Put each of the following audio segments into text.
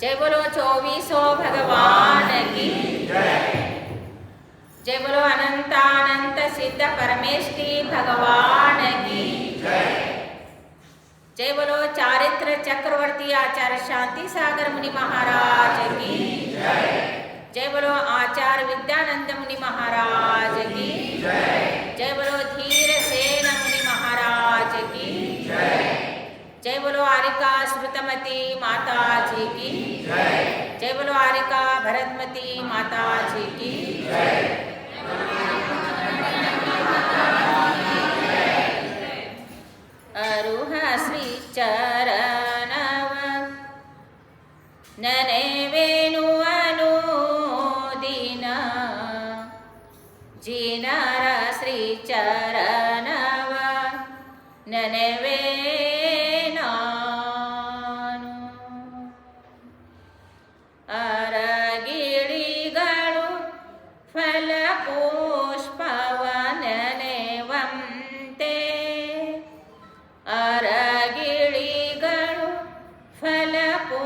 जय बोलो चौबीसों भगवान की जय बोलो अनंतानंत सिद्ध परमेष्टि भगवान की जय बोलो चारित्र चक्रवर्ती आचार्य शांति सागर मुनि महाराज की जय बोलो आचार्य विद्यानंद मुनि महाराज की जय बोलो धीर सेन मुनि महाराज की जय बोलो आरिका श्रुतमती माता जी की जय बोलो आरिका भरतमती माता जी की अरुह श्री चरणव नने वेणु अनुदीन जिनर श्री चरणव नने ಅರಗಿಳಿಗಳು ಫಲಪುಷ್ಪವನನೆವಂತೆ ಅರಗಿಳಿಗಳು ಫಲಪುಷ್ಪವನನೆವಂತೆ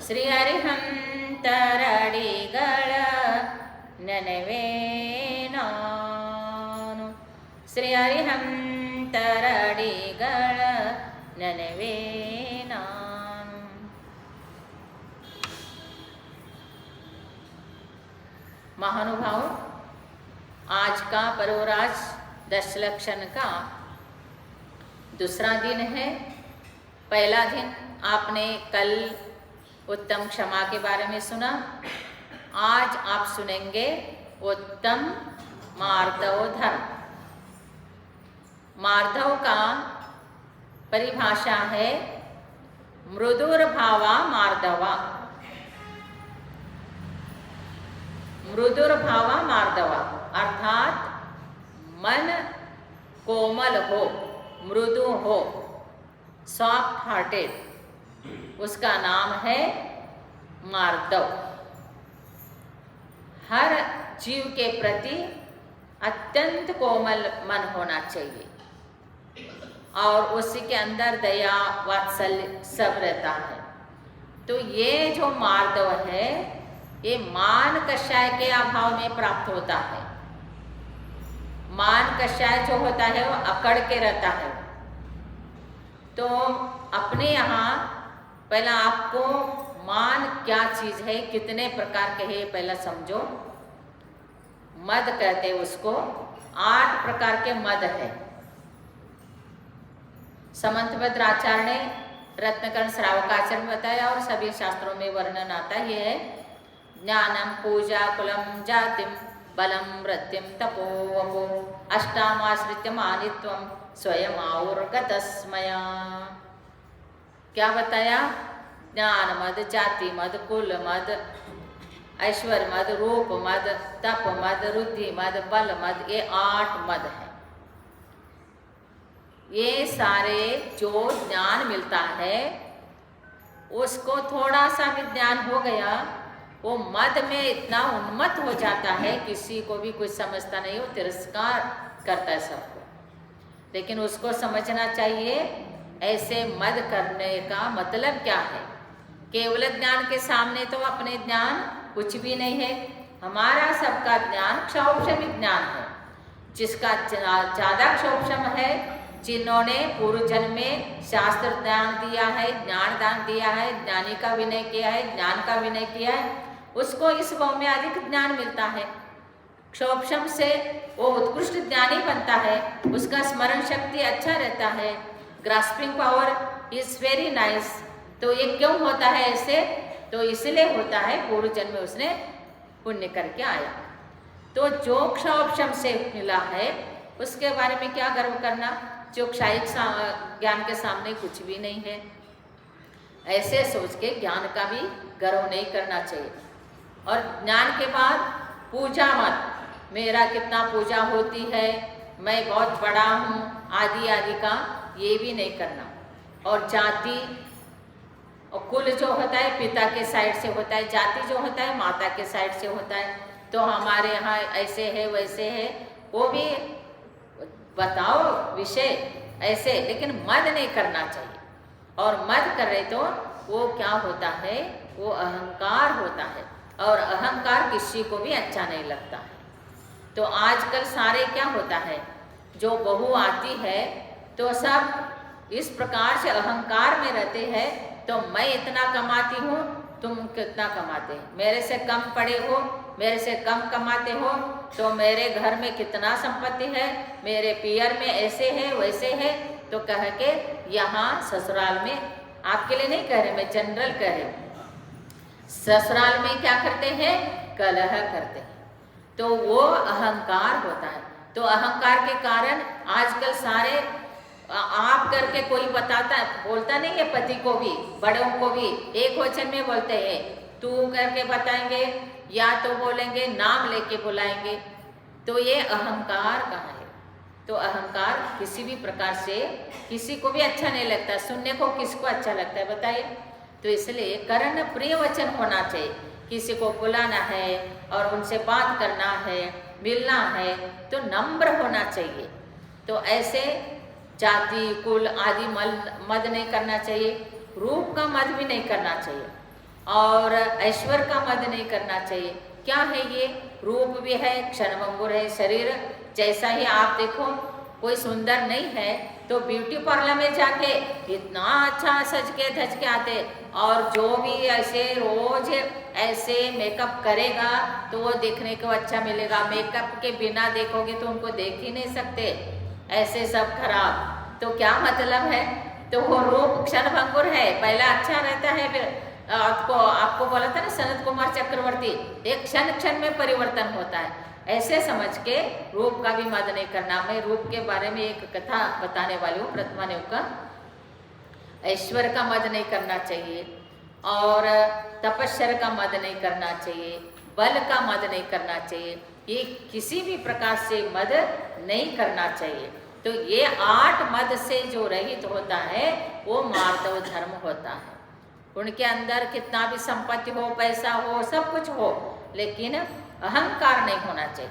ಶ್ರೀಹರಿಹಂತರಡಿಗಳ ನೆನವೇ ನಾನು ಶ್ರೀಹರಿಹಂತರಡಿಗಳ ननवे नाम। महानुभाव, आज का परोराज दशलक्षण का दूसरा दिन है। पहला दिन आपने कल उत्तम क्षमा के बारे में सुना। आज आप सुनेंगे उत्तम मार्दव धर्म। मार्दव का परिभाषा है मृदुर्भावा मार्दवा। मृदुर्भावा मार्दवा अर्थात मन कोमल हो, मृदु हो, सॉफ्ट हार्टेड, उसका नाम है मार्दव। हर जीव के प्रति अत्यंत कोमल मन होना चाहिए और उसी के अंदर दया वात्सल्य सब रहता है। तो ये जो मार्दव है ये मान कषाय के अभाव में प्राप्त होता है। मान कषाय जो होता है वो अकड़ के रहता है। तो अपने यहाँ पहला आपको मान क्या चीज़ है, कितने प्रकार के है पहला समझो। मद कहते हैं उसको, 8 प्रकार के मद है। समंतभद्र आचार्य ने रत्नकर्ण श्रावकाचार्य में बताया और सभी शास्त्रों में वर्णन आता है। ज्ञानम पूजा कुलम जातिम बलम वृत्तिम तपो वपो अष्टामाश्रित्य मानित्वम स्वयं आउर्गतस्मया। क्या बताया? ज्ञान मद, जाति मद, कुल मद, ऐश्वर्य मद, रूप मद, तप मद, रुद्धि मद, बल मद, ये 8 मद है। ये सारे जो ज्ञान मिलता है उसको थोड़ा सा भी ज्ञान हो गया वो मद में इतना उन्मत्त हो जाता है, किसी को भी कुछ समझता नहीं, वो तिरस्कार करता है सबको। लेकिन उसको समझना चाहिए ऐसे मद करने का मतलब क्या है। केवल ज्ञान के सामने तो अपने ज्ञान कुछ भी नहीं है। हमारा सबका ज्ञान क्षौक्षमिक ज्ञान है। जिसका ज़्यादा क्षौक्षम है, जिन्होंने पूर्व जन्म में शास्त्र ज्ञान दिया है, ज्ञान दान दिया है, ज्ञानी का विनय किया है, ज्ञान का विनय किया है, उसको इस भाव में अधिक ज्ञान मिलता है। क्षोभशम से वो उत्कृष्ट ज्ञानी बनता है, उसका स्मरण शक्ति अच्छा रहता है, grasping power is very nice. तो ये क्यों होता है ऐसे? तो इसलिए होता है पूर्व जन्म में उसने पुण्य करके आया। तो जो क्षोभशम से मिला है उसके बारे में क्या गर्व करना, जो क्षायिक ज्ञान के सामने कुछ भी नहीं है। ऐसे सोच के ज्ञान का भी गर्व नहीं करना चाहिए। और ज्ञान के बाद पूजा मत, मेरा कितना पूजा होती है, मैं बहुत बड़ा हूँ, आदि आदि का ये भी नहीं करना। और जाति और कुल जो होता है पिता के साइड से होता है, जाति जो होता है माता के साइड से होता है। तो हमारे यहाँ ऐसे है वैसे है, वो भी बताओ विषय, ऐसे, लेकिन मद नहीं करना चाहिए। और मद कर रहे तो वो क्या होता है, वो अहंकार होता है, और अहंकार किसी को भी अच्छा नहीं लगता है। तो आजकल सारे क्या होता है, जो बहू आती है तो सब इस प्रकार से अहंकार में रहते हैं, तो मैं इतना कमाती हूँ, तुम कितना कमाते हैं, मेरे से कम पड़े हो, मेरे से कम कमाते हो, तो मेरे घर में कितना संपत्ति है, मेरे पियर में ऐसे है वैसे है। तो कह के यहाँ ससुराल में, आपके लिए नहीं कह रहे, मैं जनरल कह रही हूँ, ससुराल में क्या करते हैं, कलह करते हैं। तो वो अहंकार होता है। तो अहंकार के कारण आजकल सारे आप करके कोई बताता बोलता नहीं है, पति को भी बड़ों को भी एक वचन में बोलते हैं, तू करके बताएंगे या तो बोलेंगे नाम लेके बुलाएंगे। तो ये अहंकार कहाँ है। तो अहंकार किसी भी प्रकार से किसी को भी अच्छा नहीं लगता, सुनने को किसको अच्छा लगता है बताइए। तो इसलिए कर्ण प्रिय वचन होना चाहिए, किसी को बुलाना है और उनसे बात करना है, मिलना है तो नम्र होना चाहिए। तो ऐसे जाति कुल आदि मद नहीं करना चाहिए, रूप का मद भी नहीं करना चाहिए, और ऐश्वर्य का मद नहीं करना चाहिए। क्या है ये, रूप भी है, क्षणभंगुर है शरीर। जैसा ही आप देखो, कोई सुंदर नहीं है तो ब्यूटी पार्लर में जाके इतना अच्छा सज के धज के आते, और जो भी ऐसे रोज ऐसे मेकअप करेगा तो वो देखने को अच्छा मिलेगा, मेकअप के बिना देखोगे तो उनको देख ही नहीं सकते, ऐसे सब खराब। तो क्या मतलब है, तो वो रूप क्षणभंगुर है, पहला अच्छा रहता है, फिर आपको बोला था ना सनत कुमार चक्रवर्ती, एक क्षण क्षण में परिवर्तन होता है। ऐसे समझ के रूप का भी मद नहीं करना। मैं रूप के बारे में एक कथा बताने वाली हूँ, प्रतिमा का। ऐश्वर्य का मद नहीं करना चाहिए, और तपस्या का मद नहीं करना चाहिए, बल का मद नहीं करना चाहिए, ये किसी भी प्रकार से मद नहीं करना चाहिए। तो ये 8 मद से जो रहित होता है वो मार्दव धर्म होता है। उनके अंदर कितना भी संपत्ति हो, पैसा हो, सब कुछ हो, लेकिन अहंकार नहीं होना चाहिए।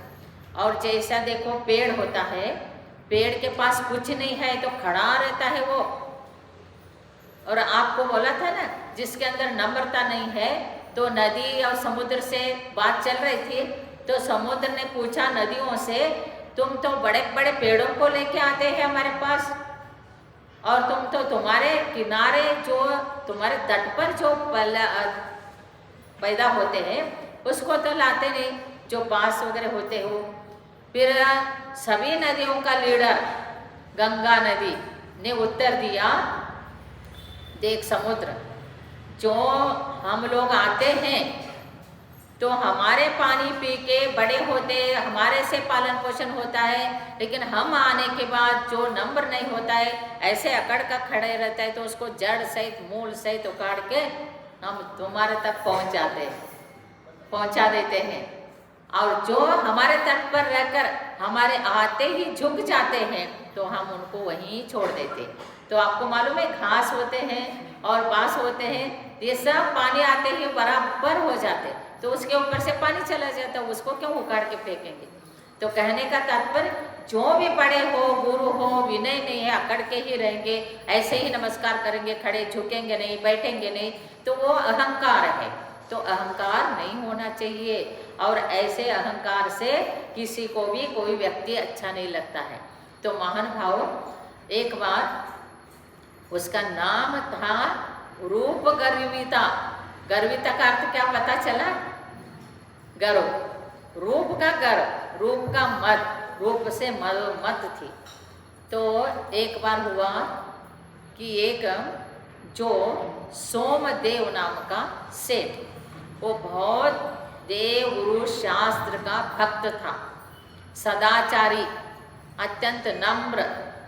और जैसा देखो पेड़ होता है, पेड़ के पास कुछ नहीं है तो खड़ा रहता है वो। और आपको बोला था ना, जिसके अंदर नम्रता नहीं है, तो नदी और समुद्र से बात चल रही थी, तो समुद्र ने पूछा नदियों से, तुम तो बड़े बड़े पेड़ों को लेके आते हैं हमारे पास, और तुम तो तुम्हारे किनारे जो तुम्हारे तट पर जो पैदा होते हैं उसको तो लाते नहीं, जो बांस वगैरह होते हो। फिर सभी नदियों का लीडर गंगा नदी ने उत्तर दिया, देख समुद्र, जो हम लोग आते हैं तो हमारे पानी पी के बड़े होते, हमारे से पालन पोषण होता है, लेकिन हम आने के बाद जो नंबर नहीं होता है, ऐसे अकड़ का खड़े रहता है, तो उसको जड़ सहित मूल सहित उखाड़ के हम तुम्हारे तक पहुंचा देते हैं। और जो हमारे तट पर रहकर हमारे आते ही झुक जाते हैं तो हम उनको वहीं छोड़ देते। तो आपको मालूम है, घास होते हैं और बांस होते हैं, ये सब पानी आते ही बराबर हो जाते, तो उसके ऊपर से पानी चला जाता, उसको क्यों उखाड़ के फेंकेंगे। तो कहने का तात्पर्य, जो भी बड़े हो, गुरु हो, विनय नहीं है, अकड़ के ही रहेंगे, ऐसे ही नमस्कार करेंगे, खड़े झुकेंगे नहीं, बैठेंगे नहीं, तो वो अहंकार है। तो अहंकार नहीं होना चाहिए, और ऐसे अहंकार से किसी को भी कोई व्यक्ति अच्छा नहीं लगता है। तो महान भाव, एक बार उसका नाम था रूप गर्विता। गर्विता का अर्थ क्या पता चला? गर्व, रूप का गर्व, रूप का मद, रूप से मद थी। तो एक बार हुआ कि एक जो सोमदेव नाम का सेठ, वो बहुत देव गुरु शास्त्र का भक्त था, सदाचारी, अत्यंत नम्र,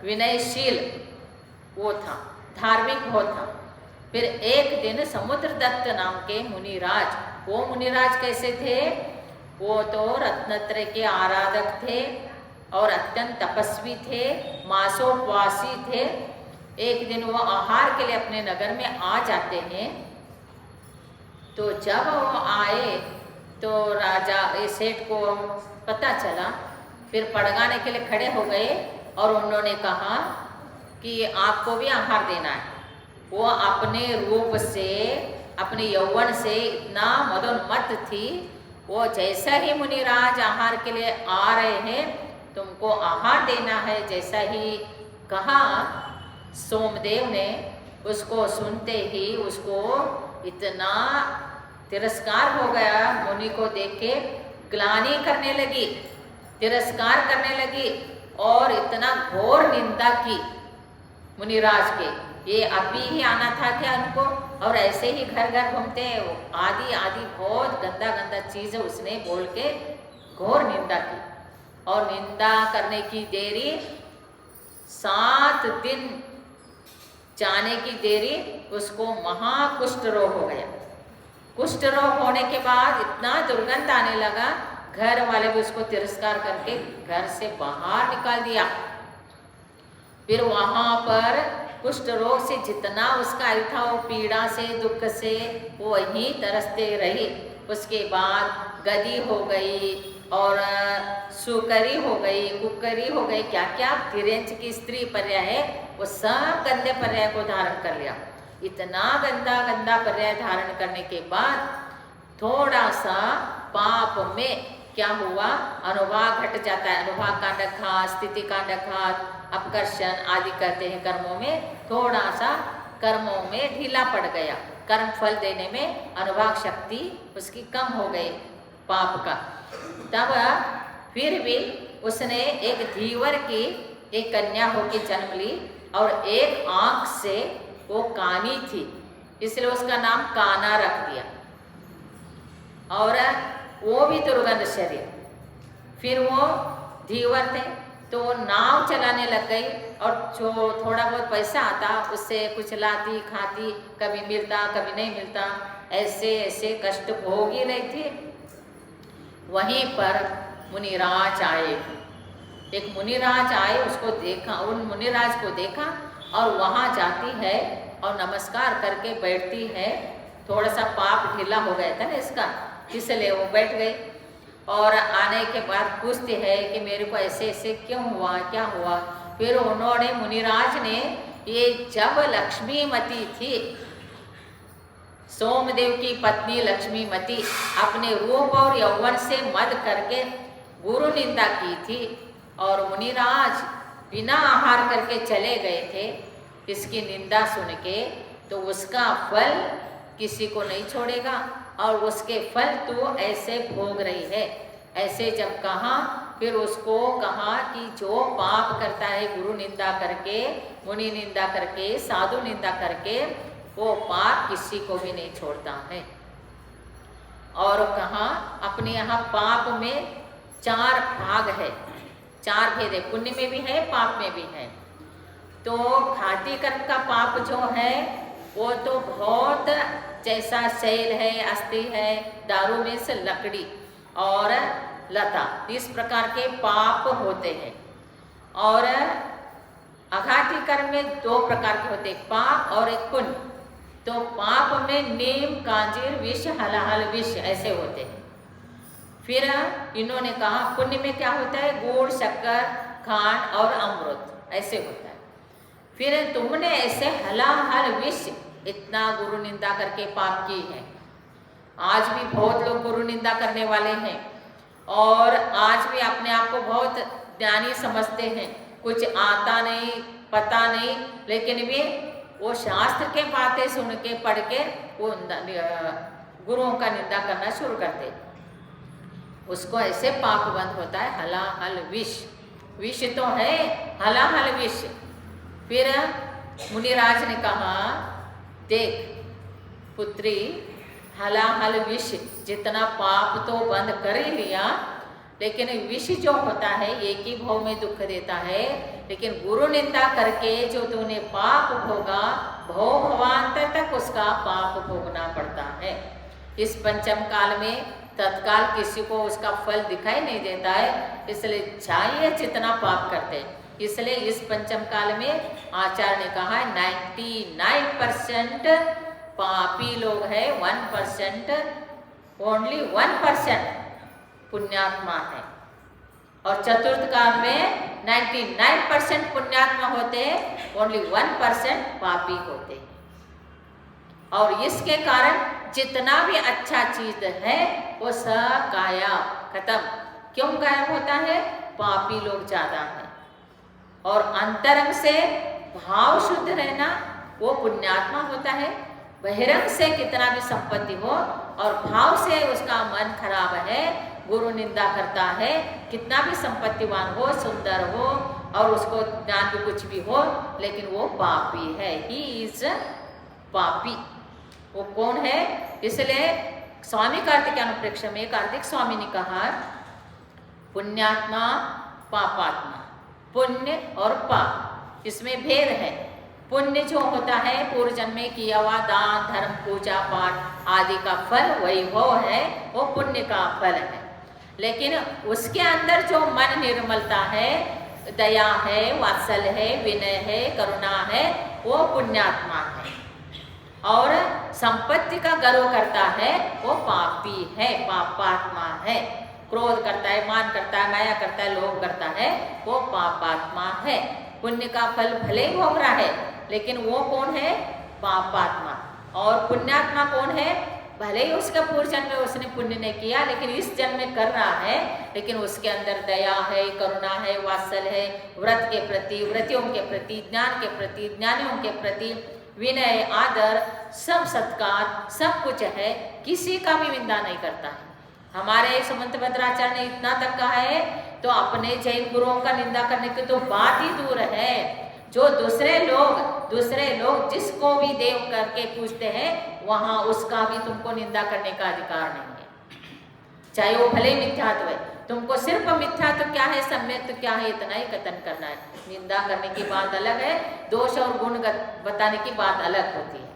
विनयशील वो था, धार्मिक वो था। फिर एक दिन समुद्रदत्त नाम के मुनिराज, वो मुनिराज कैसे थे? वो तो रत्नत्रय के आराधक थे और अत्यंत तपस्वी थे, मासोपवासी थे। एक दिन वो आहार के लिए अपने नगर में आ जाते हैं। तो जब वो आए तो राजा सेठ को पता चला, फिर पड़गाने के लिए खड़े हो गए और उन्होंने कहा कि आपको भी आहार देना है। वो अपने रूप से, अपने यौवन से इतना मदोन्मत्त थी, वो जैसा ही मुनिराज आहार के लिए आ रहे हैं, तुमको आहार देना है जैसा ही कहा, सोमदेव ने उसको सुनते ही उसको इतना तिरस्कार हो गया, मुनि को देख के ग्लानि करने लगी, तिरस्कार करने लगी और इतना घोर निंदा की मुनिराज के। ये अभी ही आना था क्या उनको, और ऐसे ही घर घर घूमते हैं आदि आदि बहुत गंदा गंदा चीज उसने बोल के घोर निंदा की। और निंदा करने की देरी 7 दिन जाने की देरी, उसको महाकुष्ठ रोग हो गया। कुष्ठ रोग होने के बाद इतना दुर्गंध आने लगा, घर वाले भी उसको तिरस्कार करके घर से बाहर निकाल दिया। फिर वहां पर कुष्ठ रोग से जितना उसका आयु था, वो पीड़ा से, दुख से वो वहीं तरसते रही। उसके बाद गदी हो गई और सुकरी हो गई, कुकरी हो गई, क्या क्या तिरेंच की स्त्री पर्याय है, वो सब गंदे पर्याय को धारण कर लिया। इतना गंदा गंदा पर्याय धारण करने के बाद थोड़ा सा पाप में क्या हुआ, अनुभाग घट जाता है। अनुभाग कांड घात, स्थिति कांड घात, अपकर्षण आदि कहते हैं कर्मों में, थोड़ा सा कर्मों में ढीला पड़ गया। कर्म फल देने में अनुभाग शक्ति उसकी कम हो गई पाप का। तब फिर भी उसने एक धीवर की एक कन्या होकर जन्म ली और एक आंख से वो कानी थी, इसलिए उसका नाम काना रख दिया। और वो भी दुर्गंध शरीर। फिर वो धीवर थे तो वो नाव चलाने लग गई और जो थोड़ा बहुत पैसा आता उससे कुछ लाती खाती, कभी मिलता कभी नहीं मिलता, ऐसे ऐसे कष्ट भोग ही रही थी। वहीं पर मुनिराज आए, एक मुनिराज आए, उसको देखा, उन मुनिराज को देखा और वहाँ जाती है और नमस्कार करके बैठती है। थोड़ा सा पाप ढीला हो गया था ना इसका, इसलिए वो बैठ गई। और आने के बाद पूछते हैं कि मेरे को ऐसे ऐसे क्यों हुआ, क्या हुआ। फिर उन्होंने, मुनिराज ने, ये जब लक्ष्मीमती थी, सोमदेव की पत्नी लक्ष्मीमती, अपने रूप और यौवन से मद करके गुरु निंदा की थी और मुनिराज बिना आहार करके चले गए थे, इसकी निंदा सुन के, तो उसका फल किसी को नहीं छोड़ेगा और उसके फल तो ऐसे भोग रही है। ऐसे जब कहा, फिर उसको कहा कि जो पाप करता है गुरु निंदा करके, मुनि निंदा करके, साधु निंदा करके, वो पाप किसी को भी नहीं छोड़ता है। और कहा अपने यहाँ पाप में 4 भाग है, 4 भेद है, पुण्य में भी है पाप में भी है। तो घाती कर्म का पाप जो है वो तो बहुत, जैसा शैल है, अस्थि है, दारू में से लकड़ी और लता, इस प्रकार के पाप होते हैं। और अघाती कर्म में 2 प्रकार के होते हैं, पाप और एक पुण्य। तो पाप में नीम, कांजीर, विष, हलाहल विष ऐसे होते हैं। फिर इन्होंने कहा पुण्य में क्या होता है, गुड़, शक्कर, खांड और अमृत ऐसे होता है। फिर तुमने ऐसे हलाहल विष इतना गुरु निंदा करके पाप की है। आज भी बहुत लोग गुरु निंदा करने वाले हैं और आज भी अपने आप को बहुत ज्ञानी समझते हैं, कुछ आता नहीं, पता नहीं, लेकिन भी वो शास्त्र के बातें सुन के, पढ़ के वो गुरुओं का निंदा करना शुरू करते, उसको ऐसे पाप बंद होता है। हलाहल विष, विष तो है हलाहल विष। फिर मुनिराज ने कहा, देख पुत्री, हलाहल विष जितना पाप तो बंद कर ही लिया, लेकिन विष जो होता है एक ही भाव में दुख देता है। लेकिन गुरु निंदा करके जो तूने पाप भोगा, भव भवांतर तक उसका पाप भोगना पड़ता है। इस पंचम काल में तत्काल किसी को उसका फल दिखाई नहीं देता है, इसलिए चाहिए जितना पाप करते। इसलिए इस पंचम काल में आचार्य ने कहा है 99% पापी लोग है, 1% ओनली 1% पुण्यात्मा है। और चतुर्थ काल में 99% पुण्यात्मा होते हैं, ओनली 1% पापी होते हैं। और इसके कारण जितना भी अच्छा चीज है वो सब गायब, खत्म। क्यों गायब होता है? पापी लोग ज्यादा हैं। और अंतरंग से भाव शुद्ध रहना वो पुण्यात्मा होता है। बहिरंग से कितना भी संपत्ति हो और भाव से उसका मन खराब है, गुरु निंदा करता है, कितना भी संपत्तिवान हो, सुंदर हो और उसको ज्ञान भी कुछ भी हो, लेकिन वो पापी है। ही इज पापी। वो कौन है? इसलिए स्वामी कार्तिक अनुप्रेक्षा में कार्तिक स्वामी ने कहा पुण्यात्मा पापात्मा, पुण्य और पाप इसमें भेद है। पुण्य जो होता है पूर्व जन्म में किया हुआ दान धर्म पूजा पाठ आदि का फल, वैभव है, वो पुण्य का फल है। लेकिन उसके अंदर जो मन निर्मलता है, दया है, वात्सल्य है, विनय है, करुणा है, वो पुण्यात्मा है। और संपत्ति का गर्व करता है वो पापी है, पापात्मा है। क्रोध करता है, मान करता है, माया करता है, लोभ करता है, वो पापात्मा है। पुण्य का फल भले ही भोग रहा है, लेकिन वो कौन है? पापात्मा। और पुण्यात्मा कौन है? भले ही उसका पूर्व जन्म में उसने पुण्य नहीं किया, लेकिन इस जन्म में कर रहा है, लेकिन उसके अंदर दया है, करुणा है, वात्सल्य है, व्रत के प्रति, व्रतियों के प्रति, ज्ञान के प्रति, ज्ञानियों के प्रति विनय, आदर, सब सत्कार, सब कुछ है। किसी का भी निंदा नहीं करता है। हमारे सुमंत भद्राचार्य ने इतना तक कहा है, तो अपने जैन गुरुओं का निंदा करने की तो बात ही दूर है। जो दूसरे लोग जिसको भी देव करके पूछते हैं, वहां उसका भी तुमको निंदा करने का अधिकार नहीं है, चाहे वो भले मिथ्यात्व है। तुमको सिर्फ मिथ्यात्व क्या है, सम्यक क्या है, इतना ही कथन करना है। निंदा करने की बात अलग है, दोष और गुण बताने की बात अलग होती है।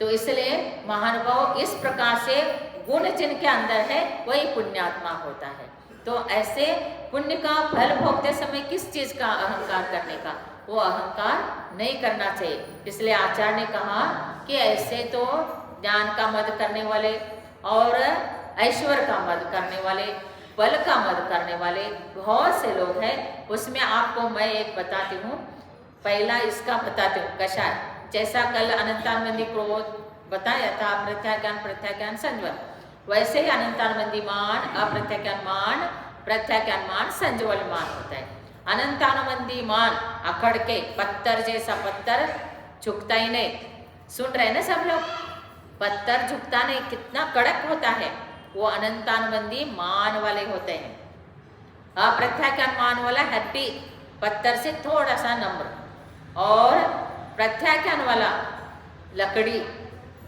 तो इसलिए महानुभाव इस प्रकार से गुण जिनके अंदर है वही पुण्यात्मा होता है। तो ऐसे पुण्य का फल भोगते समय किस चीज का अहंकार करने का, वो अहंकार नहीं करना चाहिए। इसलिए आचार्य ने कहा कि ऐसे तो ज्ञान का मद करने वाले और ऐश्वर्य का मद करने वाले, बल का मद करने वाले बहुत से लोग हैं। उसमें आपको मैं एक बताती हूँ। पहला इसका बताती हूँ कषाय, जैसा कल अनंतानंदी क्रोध बताया था, प्रत्याज्ञान प्रत्याज्ञान संज्वल, वैसे ही अनंतानंदी मान, अप्रत्याज्ञान मान, प्रत्याज्ञान मान, संज्वल मान होता है। अनंतानंदी मान अकड़ के पत्थर जैसा, पत्थर झुकता ही नहीं। सुन रहे ना सब लोग? पत्थर झुकता नहीं, कितना कड़क होता है, वो अनंतानुबंधी मान वाले होते हैं। अप्रत्याख्यान मान वाला हड्डी, पत्थर से थोड़ा सा नम्र, और प्रत्याख्यान वाला लकड़ी,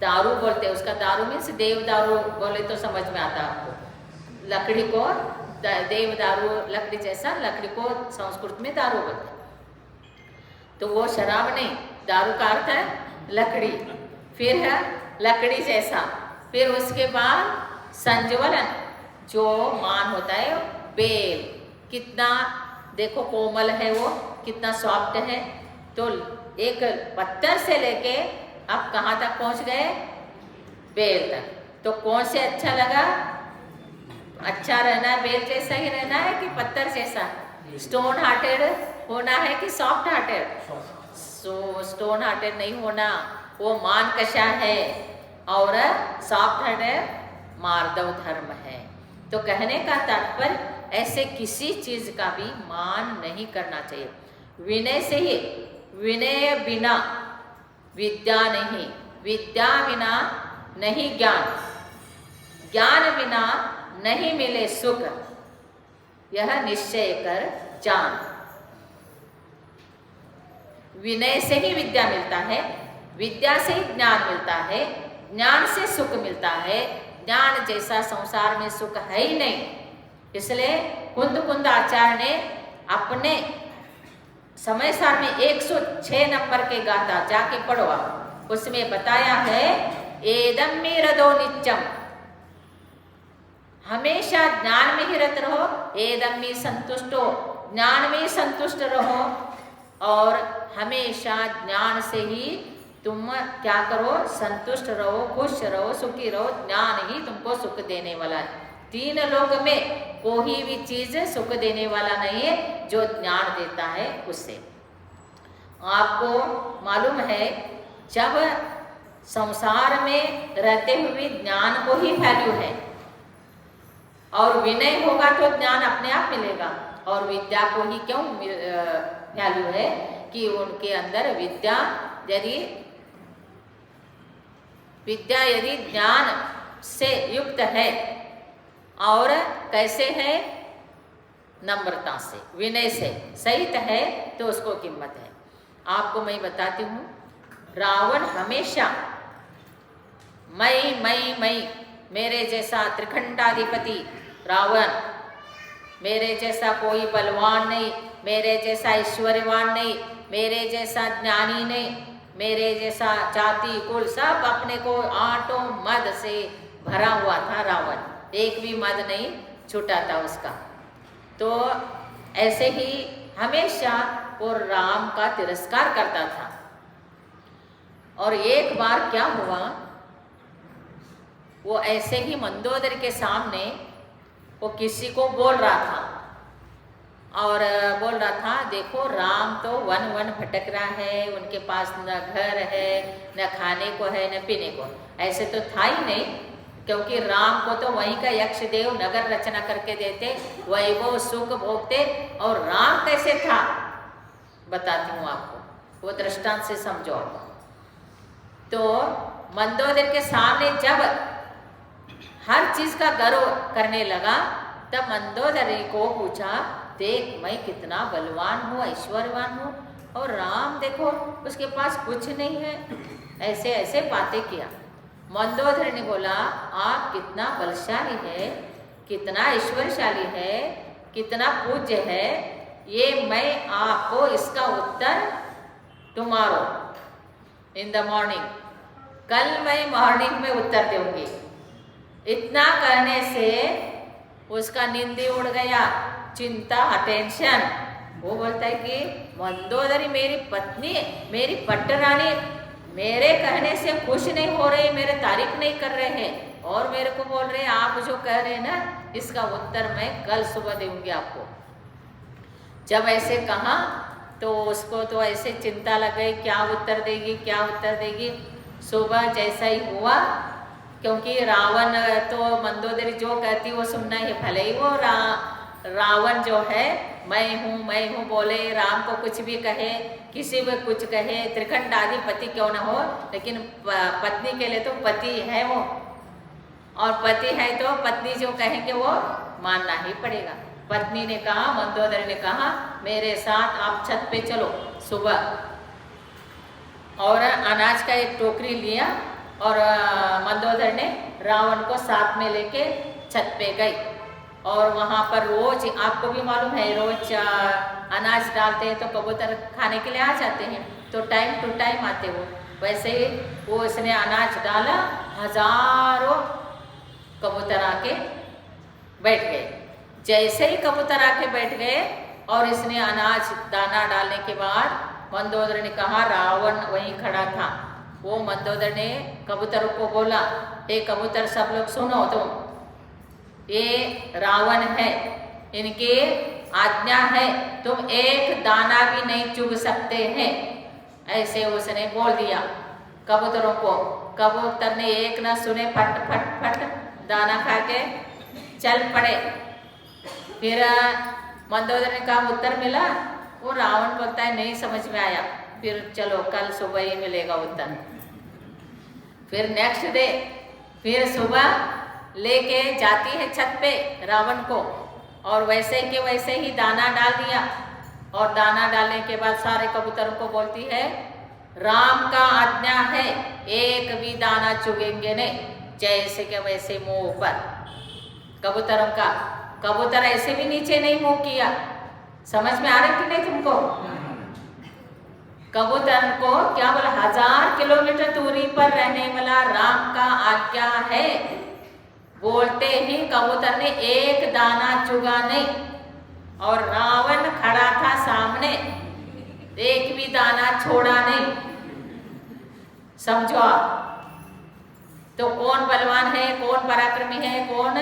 दारू बोलते हैं उसका। दारू मीन्स देव दारू बोले तो समझ में आता है आपको। लकड़ी को देव दारू, लकड़ी जैसा, लकड़ी को संस्कृत में दारू बोलते हैं। तो वो शराब नहीं, दारू का अर्थ है लकड़ी। फिर है लकड़ी जैसा। फिर उसके बाद संज्वलन, जो मान होता है, बेल, कितना देखो कोमल है वो, कितना सॉफ्ट है। तो एक पत्थर से लेके अब कहाँ तक पहुँच गए? बेल तक। तो कौन से अच्छा लगा? अच्छा रहना है, बेल जैसा ही रहना है कि पत्थर जैसा? स्टोन हार्टेड होना है कि सॉफ्ट हार्टेड? स्टोन हार्टेड नहीं होना, वो मान कषा है, और सॉफ्ट हार्टेड मार्दव धर्म है। तो कहने का तात्पर्य ऐसे किसी चीज का भी मान नहीं करना चाहिए। विनय से ही, विनय बिना विद्या नहीं, विद्या बिना नहीं ज्ञान, ज्ञान बिना नहीं मिले सुख, यह निश्चय कर जान। विनय से ही विद्या मिलता है, विद्या से ही ज्ञान मिलता है, ज्ञान से सुख मिलता है। ज्ञान जैसा संसार में सुख है ही नहीं। इसलिए कुंद आचार्य ने अपने समय सार में 106 नंबर के गाथा जाके पढ़ो, उसमें बताया है एदम में रदो नित्यम, हमेशा ज्ञान में ही रत रहो। एदम में संतुष्टो, ज्ञान में ही संतुष्ट रहो, और हमेशा ज्ञान से ही तुम क्या करो? संतुष्ट रहो, खुश रहो, सुखी रहो। ज्ञान ही तुमको सुख देने वाला है। तीन लोक में कोई भी चीज सुख देने वाला नहीं है जो ज्ञान देता है उससे। आपको मालूम है जब संसार में रहते हुए ज्ञान को ही वैल्यू है, और विनय होगा तो ज्ञान अपने आप मिलेगा। और विद्या को ही क्यों वैल्यू है कि उनके अंदर विद्या यदि ज्ञान से युक्त है और कैसे है, नम्रता से विनय से सहित है तो उसको कीमत है। आपको मैं बताती हूँ, रावण हमेशा मैं मेरे जैसा त्रिखंडाधिपति रावण, मेरे जैसा कोई बलवान नहीं, मेरे जैसा ऐश्वर्यवान नहीं, मेरे जैसा ज्ञानी नहीं, मेरे जैसा जाति कुल सब अपने को आटों मद से भरा हुआ था रावण, एक भी मद नहीं छूटा था उसका। तो ऐसे ही हमेशा वो राम का तिरस्कार करता था। और एक बार क्या हुआ, वो ऐसे ही मंदोदरी के सामने वो किसी को बोल रहा था और बोल रहा था देखो राम तो वन वन भटक रहा है, उनके पास न घर है न खाने को है न पीने को। ऐसे तो था ही नहीं, क्योंकि राम को तो वहीं का यक्ष देव नगर रचना करके देते, वैभव सुख भोगते। और राम कैसे था बताती हूँ आपको, वो दृष्टांत से समझो आप। तो मंदोदरी के सामने जब हर चीज का गर्व करने लगा, तब मंदोदरी को पूछा देख मैं कितना बलवान हूँ, ऐश्वर्यवान हूँ, और राम देखो उसके पास कुछ नहीं है। ऐसे ऐसे बातें किया। मंदोदरी ने बोला आप कितना बलशाली है, कितना ऐश्वर्यशाली है, कितना पूज्य है, ये मैं आपको इसका उत्तर टुमारो इन द मॉर्निंग, कल मैं मॉर्निंग में उत्तर दूंगी। इतना करने से उसका नींद उड़ गया, चिंता टेंशन। वो बोलता है कि मंदोदरी मेरी पत्नी, मेरी पट्टरानी मेरे कहने से खुश नहीं हो रही, मेरे तारीफ नहीं कर रहे हैं, और मेरे को बोल रहे हैं आप जो कह रहे हैं ना इसका उत्तर मैं कल सुबह दूंगी आपको। जब ऐसे कहा तो उसको तो ऐसे चिंता लग गई, क्या उत्तर देगी क्या उत्तर देगी। सुबह जैसा ही हुआ, क्योंकि रावण तो मंदोदरी जो कहती वो सुनना ही, भले ही वो रावण जो है मैं हूँ बोले, राम को कुछ भी कहे, किसी भी कुछ कहे, त्रिखंडाधिपति क्यों ना हो, लेकिन पत्नी के लिए तो पति है वो, और पति है तो पत्नी जो कहेंगे वो मानना ही पड़ेगा। पत्नी ने कहा, मंदोदरी ने कहा मेरे साथ आप छत पे चलो सुबह, और अनाज का एक टोकरी लिया और मंदोदरी ने रावण को साथ में लेके छत पे गई। और वहाँ पर रोज आपको भी मालूम है रोज अनाज डालते हैं तो कबूतर खाने के लिए आ जाते हैं, तो टाइम टू टाइम आते वो। वैसे ही वो इसने अनाज डाला, हजारों कबूतर आके बैठ गए। जैसे ही कबूतर आके बैठ गए और इसने अनाज दाना डालने के बाद मंदोदरी ने कहा, रावण वहीं खड़ा था, वो मंदोदरी ने कबूतरों को बोला, ये कबूतर सब लोग सुनो, तुम ये रावण है, इनकी आज्ञा है, तुम एक दाना भी नहीं चुग सकते हैं। ऐसे उसने बोल दिया कबूतरों को। कबूतर ने एक न सुने, फट फट फट दाना खा के चल पड़े। फिर मंदोदरी का उत्तर मिला, वो रावण बोलता है नहीं समझ में आया, फिर चलो कल सुबह ही मिलेगा उत्तर। फिर नेक्स्ट डे फिर सुबह लेके जाती है छत पे रावण को, और वैसे के वैसे ही दाना डाल दिया। और दाना डालने के बाद सारे कबूतरों को बोलती है, राम का आज्ञा है, एक भी दाना चुगेंगे नहीं। जैसे के वैसे मुंह ऊपर कबूतरों का, कबूतर ऐसे भी नीचे नहीं मुंह किया। समझ में आ रहा कि नहीं तुमको? कबूतर को क्या बोला, 1000 किलोमीटर दूरी पर रहने वाला राम का आज्ञा है, बोलते ही कबूतर ने एक दाना चुगा नहीं। और रावण खड़ा था सामने, एक भी दाना छोड़ा नहीं। समझो आप, तो कौन बलवान है, कौन पराक्रमी है, कौन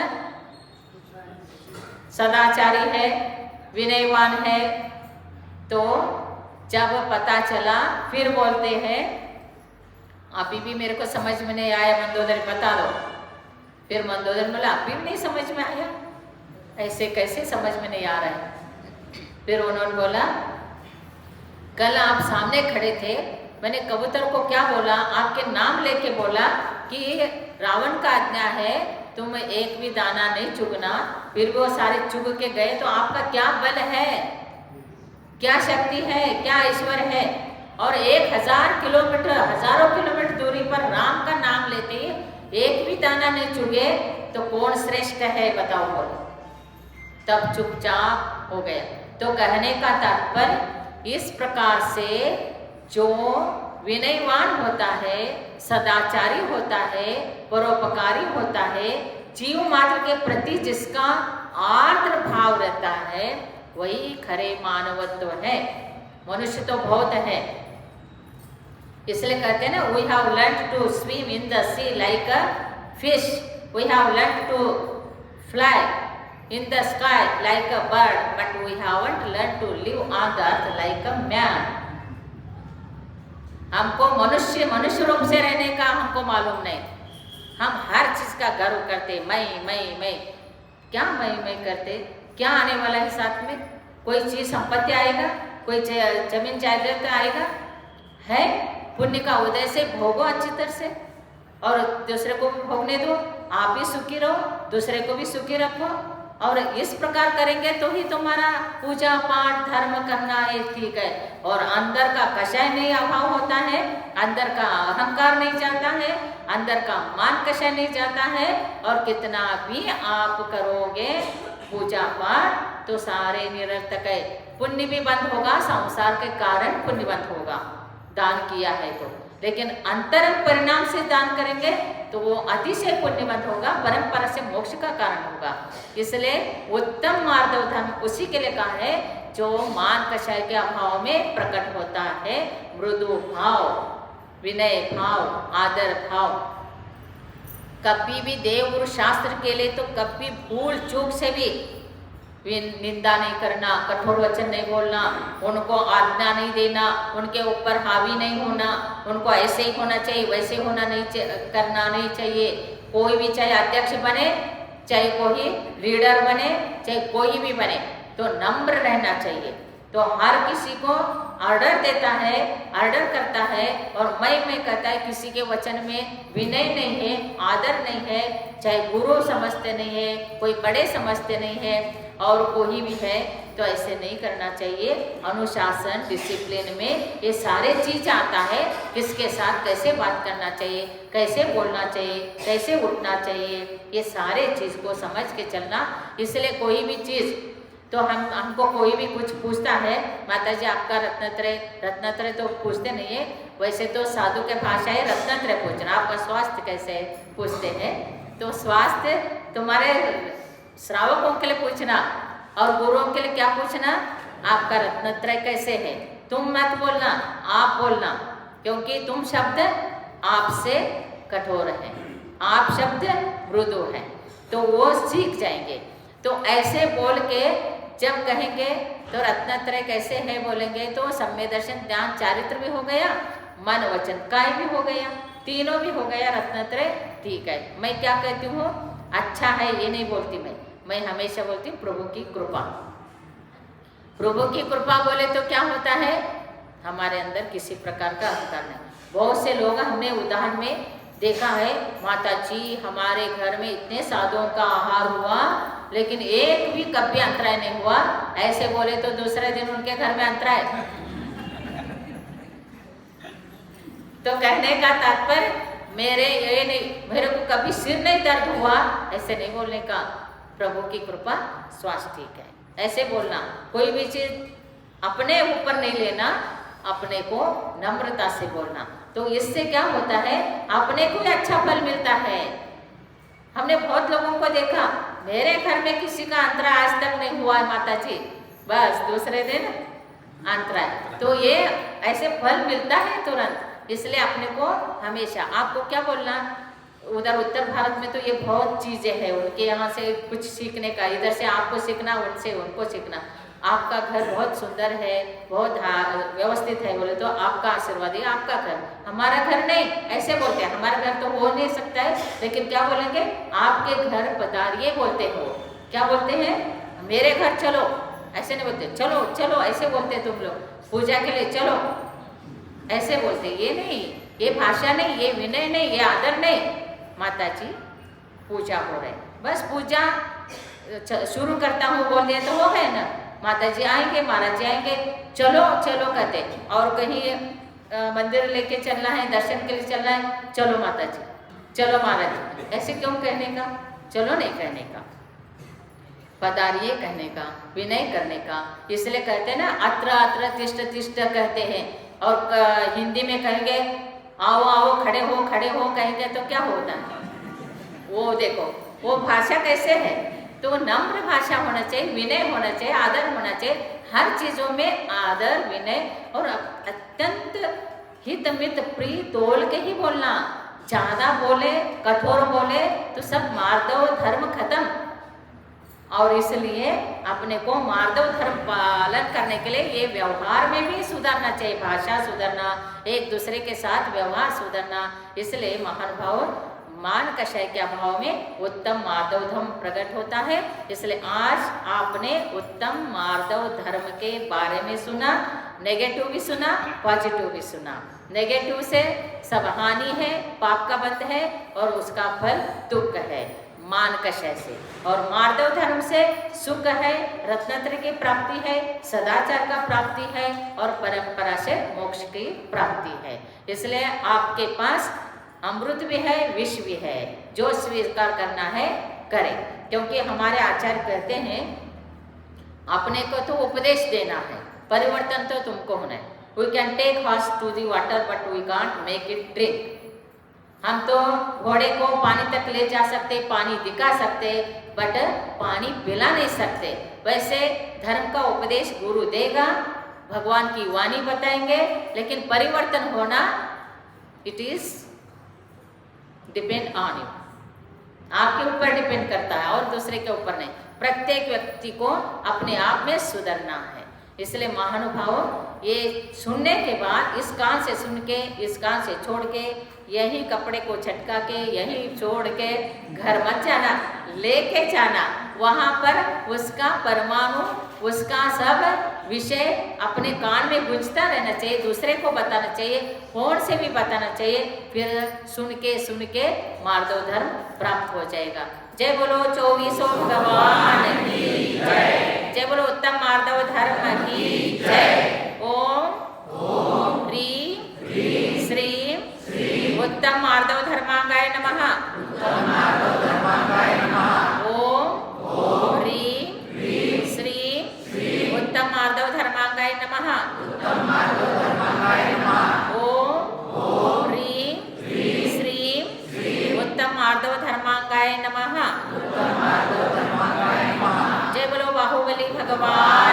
सदाचारी है, विनयवान है। तो जब पता चला फिर बोलते हैं अभी भी मेरे को समझ में नहीं आया, मंदोदरी बता दो। फिर मंदोदरी बोला अभी भी नहीं समझ में आया, ऐसे कैसे समझ में नहीं आ रहा है। फिर उन्होंने बोला कल आप सामने खड़े थे, मैंने कबूतर को क्या बोला, आपके नाम लेके बोला कि रावण का आज्ञा है तुम एक भी दाना नहीं चुगना, फिर वो सारे चुग के गए। तो आपका क्या बल है, क्या शक्ति है, क्या ईश्वर है। और 1000 किलोमीटर, हजारों किलोमीटर दूरी पर राम का नाम लेते ही एक भी दाना नहीं चुगे तो कौन श्रेष्ठ है बताओ बोलो। तब चुपचाप हो गया। तो कहने का तात्पर्य इस प्रकार से जो विनयवान होता है, सदाचारी होता है, परोपकारी होता है, जीव मात्र के प्रति जिसका आर्द्र भाव रहता है वही खरे मानवत्व है। मनुष्य तो बहुत है, इसलिए कहते हैं ना we have learn to swim in the sea like a fish, we have learn to fly in the sky like a bird, but we haven't learn to live on the earth like a man. हमको मनुष्य रूप से रहने का हमको मालूम नहीं। हम हर चीज का गर्व करते, मैं क्या मैं करते, क्या आने वाला है साथ में, कोई चीज संपत्ति आएगा, कोई जमीन जायदाद आएगा, है पुण्य का उदय से भोगो अच्छी तरह से और दूसरे को भी भोगने दो, आप भी सुखी रहो, दूसरे को भी सुखी रखो। और इस प्रकार करेंगे तो ही तुम्हारा पूजा पाठ धर्म करना है ठीक है। और अंदर का कषाय नहीं अभाव होता है, अंदर का अहंकार नहीं जाता है, अंदर का मान कषाय नहीं जाता है। और कितना भी आप करोगे पूजा पाठ तो सारे निरर्थक है। पुण्य भी बंद होगा, संसार के कारण पुण्य बंद होगा दान किया है तो, लेकिन अंतरंग परिणाम से दान करेंगे तो वो अतिशय पुण्यवंत होगा, परंपरा से मोक्ष का कारण होगा। इसलिए उत्तम मार्ग धर्म उसी के लिए कहा है जो मान कषाय के अभाव में प्रकट होता है। मृदु भाव, विनय भाव, आदर भाव। कभी भी देव गुरु शास्त्र के लिए तो कभी भूल चूक से भी निंदा नहीं करना, कठोर वचन नहीं बोलना, उनको आज्ञा नहीं देना, उनके ऊपर हावी नहीं होना, उनको ऐसे ही होना चाहिए वैसे होना नहीं करना नहीं चाहिए। कोई भी चाहे अध्यक्ष बने, चाहे कोई लीडर बने, चाहे कोई भी बने, तो नम्र रहना चाहिए। तो हर किसी को ऑर्डर देता है, ऑर्डर करता है और मैं कहता है। किसी के वचन में विनय नहीं है, आदर नहीं है, चाहे गुरु समझते नहीं है, कोई बड़े समझते नहीं है और कोई भी है, तो ऐसे नहीं करना चाहिए। अनुशासन डिसिप्लिन में ये सारे चीज आता है। किसके साथ कैसे बात करना चाहिए, कैसे बोलना चाहिए, कैसे उठना चाहिए, ये सारे चीज को समझ के चलना। इसलिए कोई भी चीज तो हमको कोई भी कुछ पूछता है, माता जी आपका रत्नत्रय तो पूछते नहीं है, वैसे तो साधु के भाषा है रत्नत्रय पूछना। आपका स्वास्थ्य कैसे है पूछते हैं, तो स्वास्थ्य तुम्हारे श्रावकों के लिए पूछना और गुरुओं के लिए क्या पूछना, आपका रत्नत्रय कैसे है। तुम मत बोलना, आप बोलना, क्योंकि तुम शब्द आपसे कठोर है, आप शब्द मृदु है, तो वो सीख जाएंगे। तो ऐसे बोल के जब कहेंगे तो रत्नत्रय कैसे है बोलेंगे तो सम्य दर्शन ज्ञान चारित्र भी हो गया, मन वचन काय भी हो गया, तीनों भी हो गया रत्नत्रय। ठीक है, मैं क्या कहती हूँ, अच्छा है ये नहीं बोलती मैं हमेशा बोलती हूँ प्रभु की कृपा। प्रभु की कृपा बोले तो क्या होता है, हमारे अंदर किसी प्रकार का अहंकार नहीं। बहुत से लोग हमने उदाहरण में देखा है, माता जी हमारे घर में इतने साधुओं का आहार हुआ लेकिन एक भी कभी अंतराय नहीं हुआ, ऐसे बोले तो दूसरे दिन उनके घर में अंतराय। तो कहने का तात्पर्य मेरे को कभी सिर नहीं दर्द हुआ, ऐसे नहीं बोलने का। प्रभु की कृपा स्वास्थ्य ठीक है, ऐसे बोलना। कोई भी चीज अपने ऊपर नहीं लेना, अपने को नम्रता से बोलना। तो इससे क्या होता है, अपने को अच्छा फल मिलता है। हमने बहुत लोगों को देखा, मेरे घर में किसी का अंतराय आज तक नहीं हुआ है माता जी, बस दूसरे दिन अंतराय। तो ये ऐसे फल मिलता है तुरंत। इसलिए अपने को हमेशा आपको क्या बोलना, उधर उत्तर भारत में तो ये बहुत चीज़ें हैं उनके यहाँ से कुछ सीखने का, इधर से आपको सीखना, उनसे उनको सीखना। आपका घर बहुत सुंदर है, बहुत व्यवस्थित है बोले तो आपका आशीर्वाद है, आपका घर, हमारा घर नहीं, ऐसे बोलते हैं। हमारा घर तो हो नहीं सकता है, लेकिन क्या बोलेंगे, आपके घर पधारिए बोलते हो। क्या बोलते हैं, मेरे घर चलो, ऐसे नहीं बोलते, चलो चलो ऐसे बोलते तुम लोग, पूजा के लिए चलो ऐसे बोलते। ये नहीं, ये भाषा नहीं, ये विनय नहीं, ये आदर नहीं। माता जी पूजा हो रहे, बस पूजा शुरू करता हूँ बोल दिया तो हो गए ना। माता जी आएंगे, महाराज जी आएंगे, चलो चलो कहते। और कहीं मंदिर लेके चलना है, दर्शन के लिए चलना है, चलो माता जी, चलो महाराज जी, ऐसे क्यों कहने का, चलो नहीं कहने का, पधारिए कहने का, विनय करने का। इसलिए कहते हैं ना, अत्र अत्र तिष्ठ तिष्ठ कहते हैं। और हिंदी में कहेंगे आओ आओ, खड़े हो कहेंगे तो क्या होता है, वो देखो वो भाषा कैसे है। तो नम्र भाषा होना चाहिए, विनय होना चाहिए, आदर होना चाहिए। हर चीज़ों में आदर विनय और अत्यंत हित मित प्रिय तोल के ही बोलना। ज़्यादा बोले, कठोर बोले तो सब मार्दव धर्म खत्म। और इसलिए अपने को मार्दव धर्म पालन करने के लिए ये व्यवहार में भी सुधरना चाहिए, भाषा सुधरना, एक दूसरे के साथ व्यवहार सुधरना। इसलिए महानुभाव मान कषाय के अभाव में उत्तम मार्दव धर्म प्रकट होता है। इसलिए आज आपने उत्तम मार्दव धर्म के बारे में सुना, नेगेटिव भी सुना, पॉजिटिव भी सुना। नेगेटिव से सब हानि है, पाप का बंध है और उसका फल दुख है मान कषय से। और मार्दव धर्म से सुख है, रत्नत्र की प्राप्ति है, सदाचार का प्राप्ति है और परंपरा से मोक्ष की प्राप्ति है। इसलिए आपके पास अमृत भी है, विष भी है, जो स्वीकार करना है करें। क्योंकि हमारे आचार्य कहते हैं अपने को तो उपदेश देना है, परिवर्तन तो तुमको होना है। We can take horse to the water but we can't make it drink. हम तो घोड़े को पानी तक ले जा सकते, पानी दिखा सकते, बट पानी पिला नहीं सकते। वैसे धर्म का उपदेश गुरु देगा, भगवान की वाणी बताएंगे, लेकिन परिवर्तन होना it is depend on you, आपके ऊपर डिपेंड करता है और दूसरे के ऊपर नहीं। प्रत्येक व्यक्ति को अपने आप में सुधरना है। इसलिए महानुभाव ये सुनने के बाद इस कान से सुन के, इस कान से छोड़ के, यही कपड़े को झटका के यही छोड़ के घर मत जाना, लेके जाना। वहाँ पर उसका परमाणु, उसका सब विषय अपने कान में गूंजता रहना चाहिए, दूसरे को बताना चाहिए, होड़ से भी बताना चाहिए। फिर सुन के मार्दव धर्म प्राप्त हो जाएगा। जय बोलो 24 भगवान की जय। जय बोलो उत्तम मार्दव धर्म की जय। ओम ह्रीं श्रीं उत्तम मार्दव धर्मांगाय नमः। ओम ह्रीं श्रीं उत्तम मार्दव धर्मांगाय नमः। ओम ह्रीं श्रीं उत्तम मार्दव धर्मांगाय नमः। जय बोलो बाहुबली भगवान